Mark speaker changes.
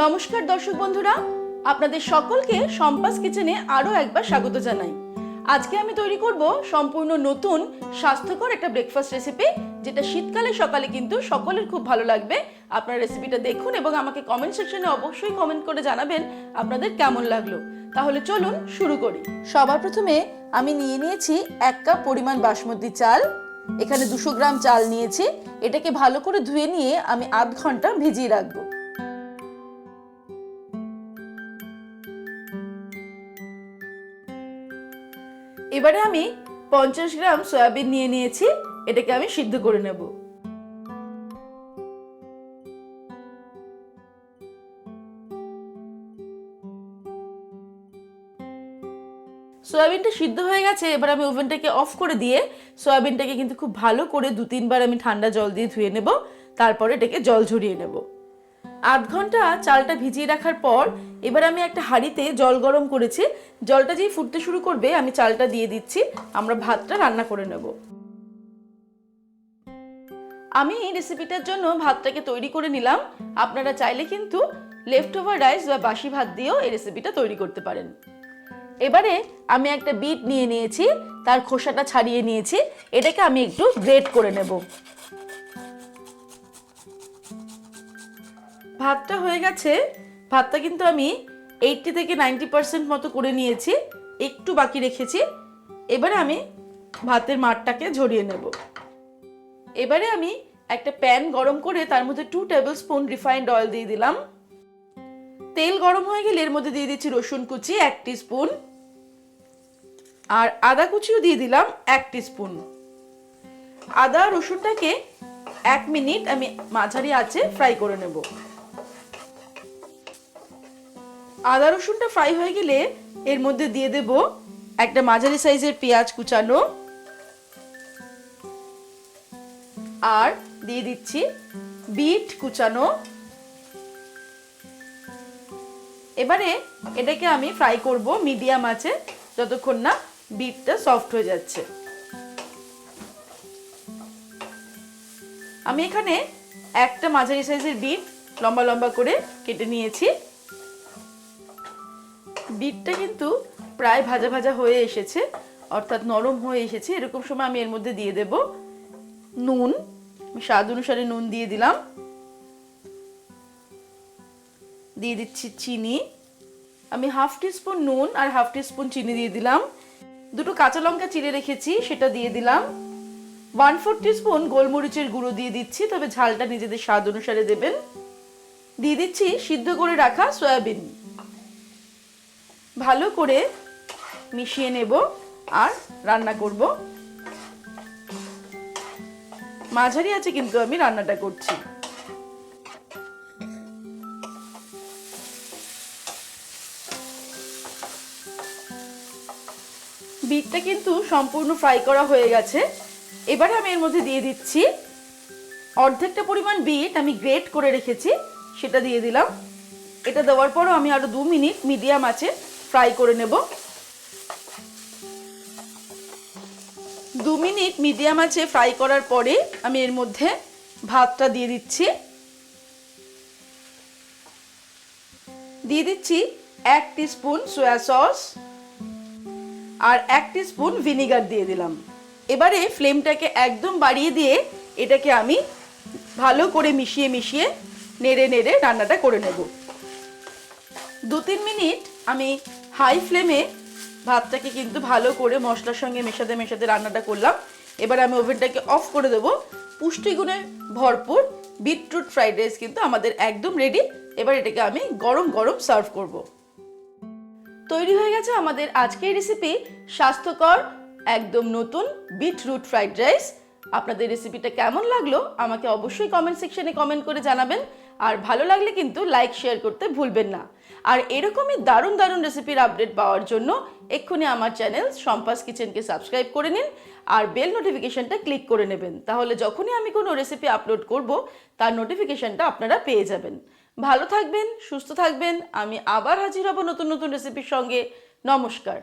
Speaker 1: নমস্কার দর্শক বন্ধুরা, আপনাদের সকলকে সম্পাস কিচেনে আরো একবার স্বাগত জানাই। আজকে আমি তৈরি করব সম্পূর্ণ নতুন স্বাস্থ্যকর একটা ব্রেকফাস্ট রেসিপি, যেটা শীতকালে সকালে কিন্তু সকলের খুব ভালো লাগবে। আপনারা রেসিপিটা দেখুন এবং আমাকে কমেন্ট সেকশনে অবশ্যই কমেন্ট করে জানাবেন আপনাদের কেমন লাগলো। তাহলে চলুন শুরু করি। সবার প্রথমে আমি নিয়েছি 1 কাপ পরিমাণ বাসমতি চাল। এখানে 200 গ্রাম চাল নিয়েছি। এটাকে ভালো করে ধুয়ে নিয়ে আমি আধ ঘন্টা ভিজিয়ে রাখবো। এবারে আমি 50 গ্রাম সয়াবিন নিয়েছি। এটাকে আমি সিদ্ধ করে নেব। সয়াবিনটা সিদ্ধ হয়ে গেছে। এবার আমি ওভেনটাকে অফ করে দিয়ে সয়াবিনটাকে কিন্তু খুব ভালো করে 2-3 বার আমি ঠান্ডা জল দিয়ে ধুয়ে নেব। তারপরে এটাকে জল ঝরিয়ে নেব। আধ ঘন্টা চালটা ভিজিয়ে রাখার পর এবার আমি একটা হাঁড়িতে জল গরম করেছি। জলটা যেই ফুটতে শুরু করবে আমি চালটা দিয়ে দিচ্ছি। আমরা ভাতটা রান্না করে নেব। আমি এই রেসিপিটার জন্য ভাতটাকে তৈরি করে নিলাম। আপনারা চাইলে কিন্তু লেফট ওভার রাইস বা বাসি ভাত দিয়েও এই রেসিপিটা তৈরি করতে পারেন। এবারে আমি একটা বিট নিয়েছি, তার খোসাটা ছাড়িয়ে নিয়েছি। এটাকে আমি একটু গ্রেট করে নেব। ভাতটা হয়ে গেছে। ভাতটা কিন্তু আমি 80 থেকে 90% মতো করে নিয়েছি, একটু বাকি রেখেছি। এবারে আমি ভাতের মাড়টাকে ঝরিয়ে নেব। এবারে আমি একটা প্যান গরম করে তার মধ্যে 2 টেবিল স্পুন রিফাইন্ড অয়েল দিয়ে দিলাম। তেল গরম হয়ে গেলে এর মধ্যে দিয়ে দিচ্ছি রসুন কুচি 1 টিস্পুন, আর আদা কুচিও দিয়ে দিলাম 1 টিস্পুন। আদা রসুনটাকে 1 মিনিট আমি মাঝারি আঁচে ফ্রাই করে নেব। আদা রসুনটা ফ্রাই হয়ে গেলে এর মধ্যে দিয়ে দেব একটা মাঝারি সাইজের পেঁয়াজ কুচানো, আর দিয়ে দিচ্ছি বিট কুচানো। এবারে এটাকে আমি ফ্রাই করব মিডিয়াম আঁচে, যতক্ষণ না বিটটা সফট হয়ে যাচ্ছে। আমি এখানে একটা মাঝারি সাইজের বিট লম্বা লম্বা করে কেটে নিয়েছি। বিটটা কিন্তু প্রায় ভাজা ভাজা হয়ে এসেছে, অর্থাৎ নরম হয়ে এসেছে। এরকম সময় আমি এর মধ্যে দিয়ে দেব নুন। স্বাদ অনুসারে নুন দিয়ে দিলাম। দিয়ে দিচ্ছি চিনি। আমি 1/2 টিস্পুন নুন আর 1/2 টিস্পুন চিনি দিয়ে দিলাম। 2টো কাঁচা লঙ্কা চিড়ে রেখেছি, সেটা দিয়ে দিলাম। 1/4 টিস্পুন গোলমরিচের গুঁড়ো দিয়ে দিচ্ছি, তবে ঝালটা নিজেদের স্বাদ অনুসারে দেবেন। দিয়ে দিচ্ছি সিদ্ধ করে রাখা সয়াবিন। ভালো করে মিশিয়ে নেব আর রান্না করব। মাঝারি আছে কিন্তু আমি রান্নাটা করছি। বিটটা কিন্তু সম্পূর্ণ ফ্রাই করা হয়ে গেছে। এবারে আমি এর মধ্যে দিয়ে দিচ্ছি অর্ধেকটা পরিমাণ বিট আমি গ্রেট করে রেখেছি, সেটা দিয়ে দিলাম। এটা দেওয়ার পরও আমি আরো 2 মিনিট মিডিয়াম আঁচে ফ্রাই করে নেব। 2 মিনিট মিডিয়াম আঁচে ফ্রাই করার পরে আমি এর মধ্যে ভাতটা দিয়ে দিচ্ছি। দিয়ে দিচ্ছি 1 টিস্পুন সয়া সস আর 1 টিস্পুন ভিনিগার দিয়ে দিলাম। এবারে ফ্লেমটাকে একদম বাড়িয়ে দিয়ে এটাকে আমি ভালো করে মিশিয়ে মিশিয়ে নেড়ে নেড়ে রান্নাটা করে নেব। 2-3 মিনিট আমি হাই ফ্লেমে ভাতটাকে কিন্তু ভালো করে মশলার সঙ্গে মেশাতে মেশাতে রান্নাটা করলাম। এবার আমি ওভেনটাকে অফ করে দেব। পুষ্টিগুণে ভরপুর বিটরুট ফ্রাইড রাইস কিন্তু আমাদের একদম রেডি। এবার এটাকে আমি গরম গরম সার্ভ করব। তৈরি হয়ে গেছে আমাদের আজকের রেসিপি, স্বাস্থ্যকর একদম নতুন বিটরুট ফ্রাইড রাইস। আপনাদের রেসিপিটা কেমন লাগলো আমাকে অবশ্যই কমেন্ট সেকশনে কমেন্ট করে জানাবেন। আর ভালো লাগলে কিন্তু লাইক শেয়ার করতে ভুলবেন না। আর এরকমই দারুণ দারুণ রেসিপির আপডেট পাওয়ার জন্য এক্ষুনি আমার চ্যানেল সম্পাস কিচেনকে সাবস্ক্রাইব করে নিন আর বেল নোটিফিকেশনটা ক্লিক করে নেবেন। তাহলে যখনই আমি কোনো রেসিপি আপলোড করব তার নোটিফিকেশনটা আপনারা পেয়ে যাবেন। ভালো থাকবেন, সুস্থ থাকবেন। আমি আবার হাজির হব নতুন নতুন রেসিপির সঙ্গে। নমস্কার।